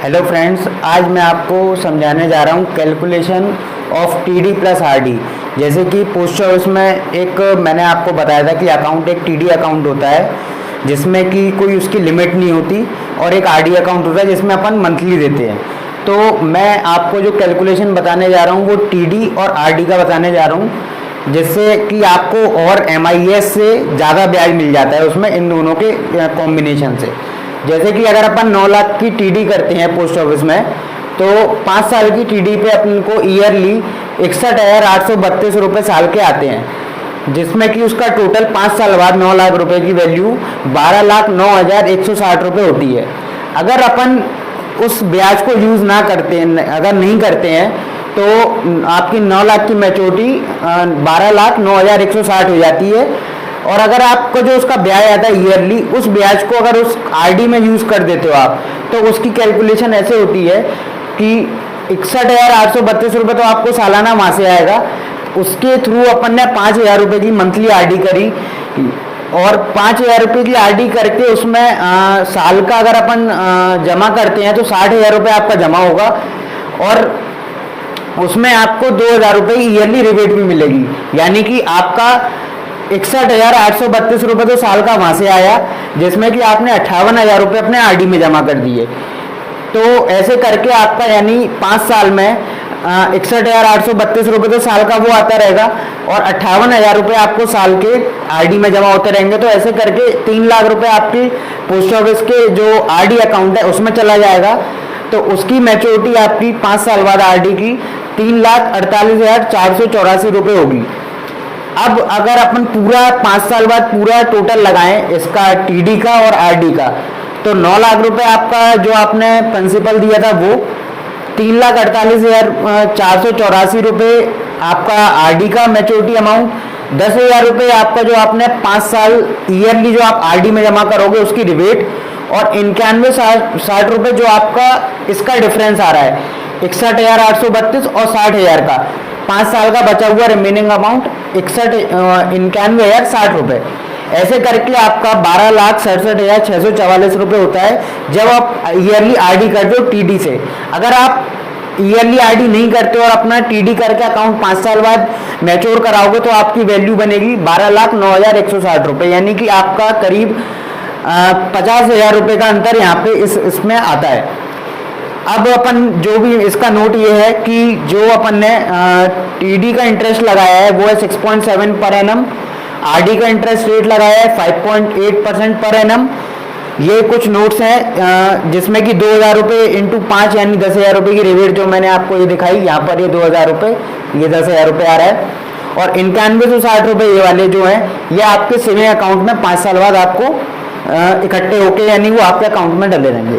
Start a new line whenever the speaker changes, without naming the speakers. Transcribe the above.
Hello friends, आज मैं आपको समझाने जा रहा हूँ calculation of TD plus RD. जैसे कि पोस्ट ऑफिस में एक मैंने आपको बताया था कि अकाउंट एक टीडी अकाउंट होता है जिसमें कि कोई उसकी लिमिट नहीं होती, और एक आरडी अकाउंट होता है जिसमें अपन मंथली देते हैं। तो मैं आपको जो कैलकुलेशन बताने जा रहा हूँ वो टीडी और आरडी का बताने जा रहा हूँ, जिससे कि आपको और एमआईएस से ज़्यादा ब्याज मिल जाता है उसमें, इन दोनों के कॉम्बिनेशन से। जैसे कि अगर अपन 9 लाख की टीडी करते हैं पोस्ट ऑफिस में, तो 5 साल की टीडी पे अपन को ईयरली 61,832 रुपये साल के आते हैं, जिसमें कि उसका टोटल 5 साल बाद 9 लाख रुपए की वैल्यू 12,09,160 रुपये होती है। अगर अपन उस ब्याज को यूज़ ना करते हैं, अगर नहीं करते हैं, तो आपकी 9 लाख की मैच्योरिटी 12,09,160 हो जाती है। और अगर आपको जो उसका ब्याज आता है ईयरली, उस ब्याज को अगर उस आरडी में यूज़ कर देते हो आप, तो उसकी कैलकुलेशन ऐसे होती है कि 61,832 रुपये तो आपको सालाना वहाँ से आएगा। उसके थ्रू अपन ने 5,000 रुपये की मंथली आरडी करी, और 5,000 रुपये की आरडी करके उसमें साल का अगर अपन जमा करते हैं तो 60,000 रुपये आपका जमा होगा, और उसमें आपको 2,000 रुपये ईयरली रिबेट भी मिलेगी। यानी कि आपका 61,832 रुपये तो साल का वहाँ से आया, जिसमें कि आपने 58,000 रुपये अपने आरडी में जमा कर दिए। तो ऐसे करके आपका यानी 5 साल में 61,832 रुपये तो साल का वो आता रहेगा, और 58,000 रुपये आपको साल के आरडी में जमा होते रहेंगे। तो ऐसे करके 3 लाख रुपये आपकी पोस्ट ऑफिस के जो आरडी अकाउंट है उसमें चला जाएगा। तो उसकी मैच्योरिटी आपकी 5 साल बाद आरडी की 3,48,484 रुपये होगी। अब अगर अपन पूरा 5 साल बाद पूरा टोटल लगाएं इसका टीडी का और आरडी का, तो 9 लाख रुपए आपका जो आपने प्रिंसिपल दिया था वो 3,48,484 रुपये आपका आरडी का मैच्योरिटी अमाउंट, 10,000 रुपये आपका जो आपने 5 साल ईयरली जो आप आरडी में जमा करोगे उसकी रिबेट, और 91,60 रुपये जो आपका इसका डिफरेंस आ रहा है 61,832 और 60,000 का, 5 साल का बचा हुआ रिमेनिंग अमाउंट 91,60 रुपये। ऐसे करके आपका 12,67,644 रुपये होता है जब आप ईयरली आरडी करते हो टीडी से। अगर आप ईयरली आरडी नहीं करते और अपना टीडी करके अकाउंट 5 साल बाद मैच्योर कराओगे तो आपकी वैल्यू बनेगी 12,09,160 रुपये। यानी कि आपका करीब 50,000 रुपये का अंतर यहाँ पे इसमें आता है। अब अपन जो भी इसका नोट ये है कि जो अपन ने टीडी का इंटरेस्ट लगाया है वो है 6.7 पर एनम, आरडी का इंटरेस्ट रेट लगाया है 5.8% पर एनम। ये कुछ नोट्स हैं जिसमें कि 2,000 रुपये इंटू 5 यानी 10,000 रुपये की रिबेट जो मैंने आपको ये दिखाई, यहाँ पर ये 2,000 रुपये, ये 10,000 रुपये आ रहा है, और 91,60 रुपये ये वाले जो हैं ये आपके सेविंग अकाउंट में 5 साल बाद आपको इकट्ठे होके यानी वो आपके अकाउंट में डले रहेंगे।